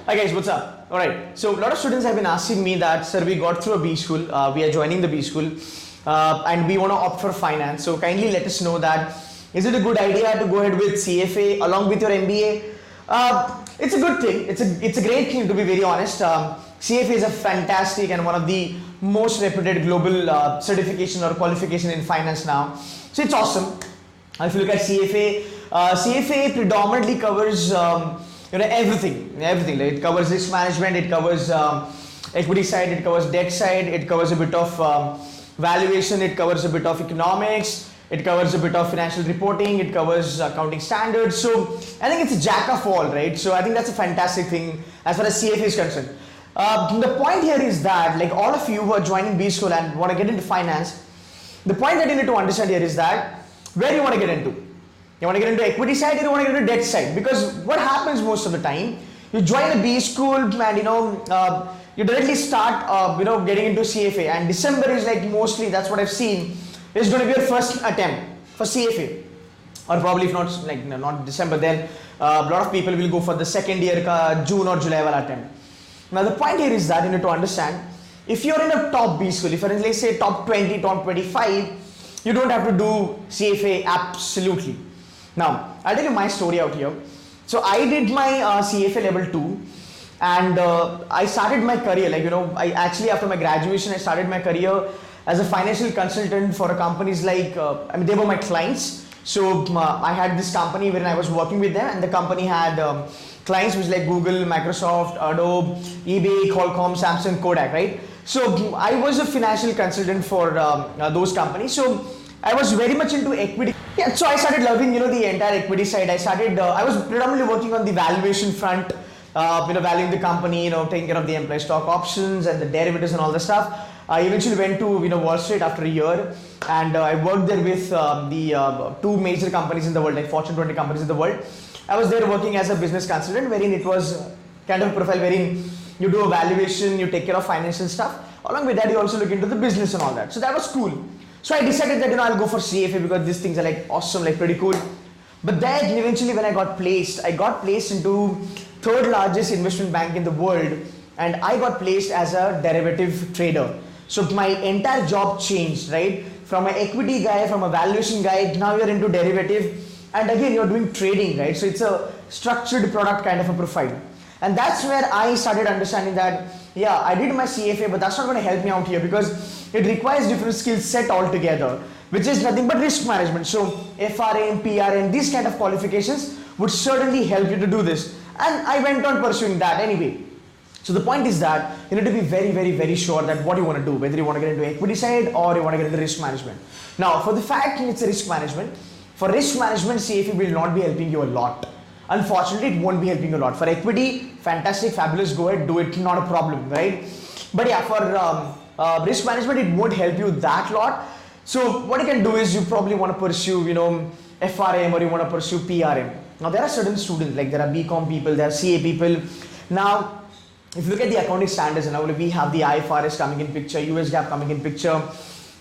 Hi guys, what's up? Alright, so a lot of students have been asking me that, sir, we got through a B school, we are joining the B school, and we want to opt for finance. So kindly let us know that, is it a good idea to go ahead with CFA along with your MBA? It's a good thing, it's a great thing, to be very honest. CFA is a fantastic and one of the most reputed global certification or qualification in finance now. So it's awesome. If you look at CFA, CFA predominantly covers everything. Like it covers risk management, it covers equity side, it covers debt side, it covers a bit of valuation, it covers a bit of economics, it covers a bit of financial reporting, it covers accounting standards. So I think it's a jack of all, right? So I think that's a fantastic thing as far as CFA is concerned. The point here is that, like, all of you who are joining B school and want to get into finance, the point that you need to understand here is that where you want to get into. You want to get into equity side or you want to get into debt side? Because what happens most of the time, you join a B school and you directly start getting into CFA, and December is like mostly, that's what I've seen, is going to be your first attempt for CFA. Or probably if not, like not December, then a lot of people will go for the second year June or July attempt. Now the point here is that you need to understand, if you're in a top B school, if you're in, let's say, top 20, top 25, you don't have to do CFA absolutely. Now, I'll tell you my story out here. So I did my CFA level 2 and I started my career, I actually, after my graduation, I started my career as a financial consultant for companies like, they were my clients. So I had this company wherein I was working with them, and the company had clients which like Google, Microsoft, Adobe, eBay, Qualcomm, Samsung, Kodak, right? So I was a financial consultant for those companies. So I was very much into equity. Yeah, so I started loving, the entire equity side. I was predominantly working on the valuation front, valuing the company, taking care of the employee stock options and the derivatives and all the stuff. I eventually went to, Wall Street after a year, and I worked there with the two major companies in the world, like Fortune 20 companies in the world. I was there working as a business consultant, wherein it was kind of a profile wherein you do a valuation, you take care of financial stuff. Along with that, you also look into the business and all that. So that was cool. So I decided that, I'll go for CFA because these things are like awesome, like pretty cool. But then eventually when I got placed into third largest investment bank in the world, and I got placed as a derivative trader. So my entire job changed, right? From an equity guy, from a valuation guy, now you're into derivative, and again you're doing trading, right? So it's a structured product kind of a profile. And that's where I started understanding that, yeah, I did my CFA, but that's not going to help me out here because it requires different skill set altogether, which is nothing but risk management. So FRM, PRM, these kind of qualifications would certainly help you to do this. And I went on pursuing that anyway. So the point is that you need to be very, very, very sure that what you want to do, whether you want to get into equity side or you want to get into risk management. Now, for the fact it's a risk management, for risk management, CFA will not be helping you a lot. Unfortunately, it won't be helping you a lot. For equity, fantastic, fabulous, go ahead, do it, not a problem, right? But yeah, for risk management, it won't help you that lot. So what you can do is you probably want to pursue, FRM, or you want to pursue PRM. Now there are certain students, like there are BCom people, there are CA people. Now, if you look at the accounting standards, and now we have the IFRS coming in picture, US GAAP coming in picture,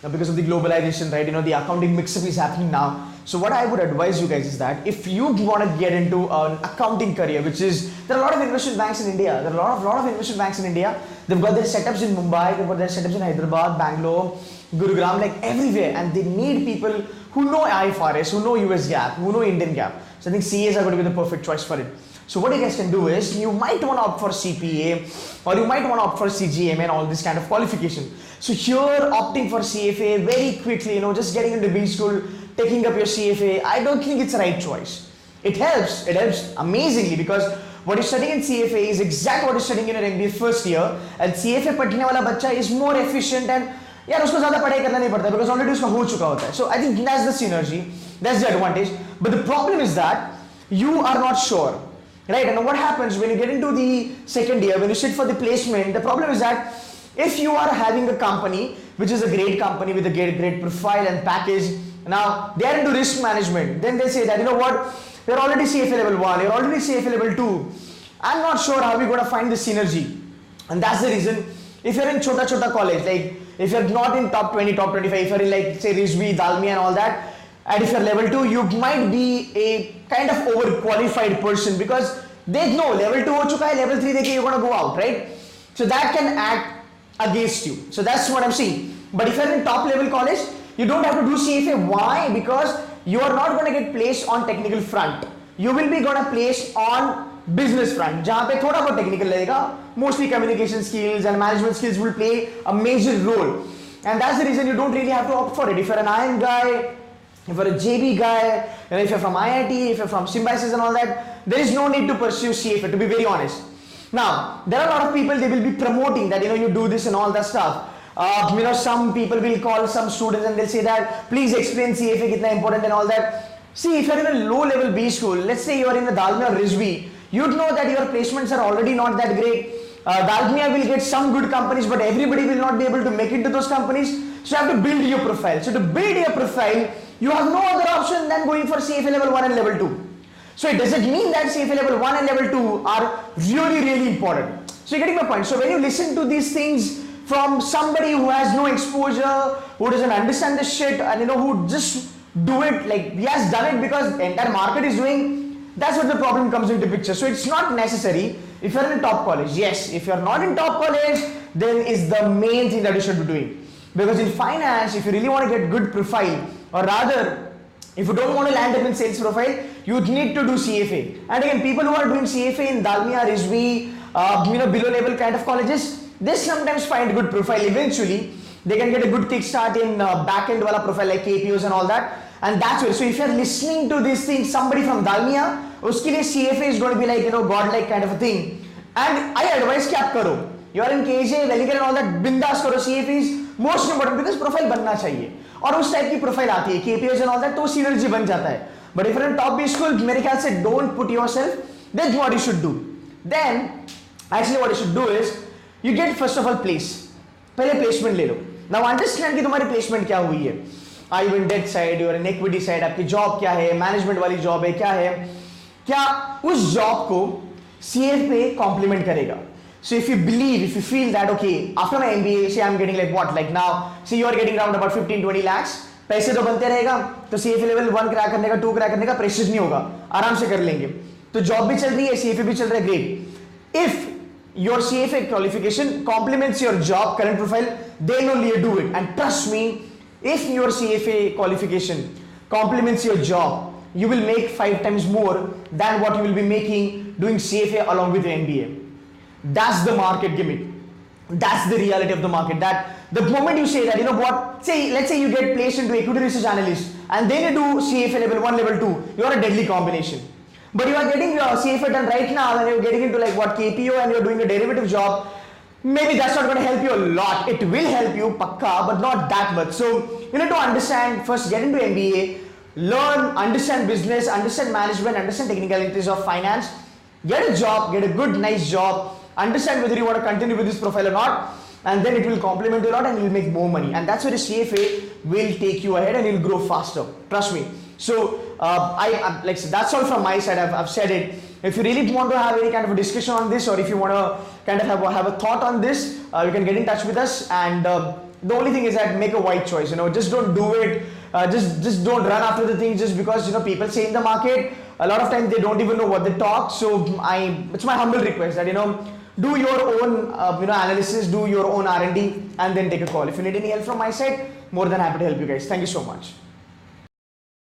because of the globalization, right? The accounting mix-up is happening now. So what I would advise you guys is that if you want to get into an accounting career, which is, there are a lot of investment banks in India. There are a lot of investment banks in India. They've got their setups in Mumbai, they've got their setups in Hyderabad, Bangalore, Gurugram, like everywhere. And they need people who know IFRS, who know US GAAP, who know Indian GAAP. So I think CAs are going to be the perfect choice for it. So what you guys can do is, you might want to opt for CPA, or you might want to opt for CGM and all this kind of qualification. So here, opting for CFA very quickly, just getting into B school, taking up your CFA, I don't think it's the right choice. It helps amazingly, because what you're studying in CFA is exactly what you're studying in your MBA first year, and CFA पढ़ने वाला बच्चा is more efficient, and यार उसको ज़्यादा पढ़ाई करना नहीं पड़ता because already उसका हो चुका होता है. So I think that's the synergy, that's the advantage. But the problem is that you are not sure. Right, and what happens when you get into the second year, when you sit for the placement, the problem is that if you are having a company, which is a great company with a great profile and package, now they are into risk management, then they say that, you're already CFA level 1, you're already CFA level 2, I'm not sure how we're going to find the synergy. And that's the reason, if you're in chota college, like if you're not in top 20, top 25, if you're in like say Rizvi, Dalmi and all that, and if you're level 2, you might be a kind of overqualified person because they know level 2 ho chuka hai, level 3 dekhe you're going to go out, right? So that can act against you. So that's what I'm saying. But if you're in top level college, you don't have to do CFA. Why? Because you are not going to get placed on technical front. You will be going to place on business front, जहाँ पे थोड़ा बहुत technical लगेगा. Mostly communication skills and management skills will play a major role. And that's the reason you don't really have to opt for it. If you're an IIM guy, if you're a JB guy, if you're from IIT, if you're from Symbiosis and all that, there is no need to pursue CFA, to be very honest. Now, there are a lot of people, they will be promoting that, you do this and all that stuff. Some people will call some students and they'll say that, please explain CFA, kitna important and all that. See, if you're in a low level B school, let's say you're in the Dalmia or Rizvi, you'd know that your placements are already not that great. Dalmia will get some good companies, but everybody will not be able to make it to those companies. So you have to build your profile. So to build your profile, you have no other option than going for CFA level 1 and level 2. So it doesn't mean that CFA level 1 and level 2 are really, really important. So you're getting my point. So when you listen to these things from somebody who has no exposure, who doesn't understand the shit, and who just do it like he has done it because the entire market is doing, that's what the problem comes into picture. So it's not necessary if you're in a top college. Yes, if you're not in top college, then is the main thing that you should be doing. Because in finance, if you really want to get good profile, or rather, if you don't want to land up in sales profile, you need to do CFA. And again, people who are doing CFA in Dalmia, Rizvi, below level kind of colleges, they sometimes find good profile. Eventually, they can get a good kickstart in back-end wala profile like KPOs and all that. And that's where. So if you're listening to these things, somebody from Dalmia, uske liye CFA is going to be like, God-like kind of a thing. And I advise ki aap karo. You are in KJ, Veliker and all that, bindas karo. CFA is most important because profile banna chahiye. और उस type की profile आती है KPS and all that, तो synergy बन जाता है. But if you're in top B school, मेरे ख्याल से don't put yourself. That's what you should do. Then actually what you should do is you get first of all place. पहले placement ले लो. Now understand कि तुम्हारी placement क्या हुई है. Are you in debt side, you are in equity side, आपकी job क्या है, management वाली job है, क्या है, क्या उस job को CFA complement करेगा. So if you believe, if you feel that okay, after my MBA, say I'm getting like what, like now, say you are getting around about 15-20 lakhs, पैसे तो बनते रहेगा, तो CFA level 1 क्रैक करने का, 2 crack करने का प्रेशर नहीं होगा, आराम से कर लेंगे. तो जॉब भी चल रही है, CFA भी चल रहा है, great. If your CFA qualification complements your job current profile, then only you do it. And trust me, if your CFA qualification complements your job, you will make 5 times more than what you will be making doing CFA along with your MBA. That's the market gimmick. That's the reality of the market. That the moment you say that, let's say you get placed into equity research analyst and then you do CFA level 1, level 2, you are a deadly combination. But you are getting your CFA done right now and you're getting into like what KPO and you're doing a derivative job. Maybe that's not going to help you a lot. It will help you, pakka, but not that much. So you need to understand, first get into MBA, learn, understand business, understand management, understand technicalities of finance, get a job, get a good, nice job, understand whether you want to continue with this profile or not, and then it will complement you a lot and you will make more money. And that's where the CFA will take you ahead and you'll grow faster. Trust me. So like that's all from my side. I've said it. If you really want to have any kind of a discussion on this, or if you want to kind of have a thought on this, you can get in touch with us. And the only thing is that make a wise choice. Just don't do it. Just don't run after the things just because people say in the market. A lot of times they don't even know what they talk. So it's my humble request that do your own analysis, do your own R&D, and then take a call. If you need any help from my side, more than happy to help you guys. Thank you so much.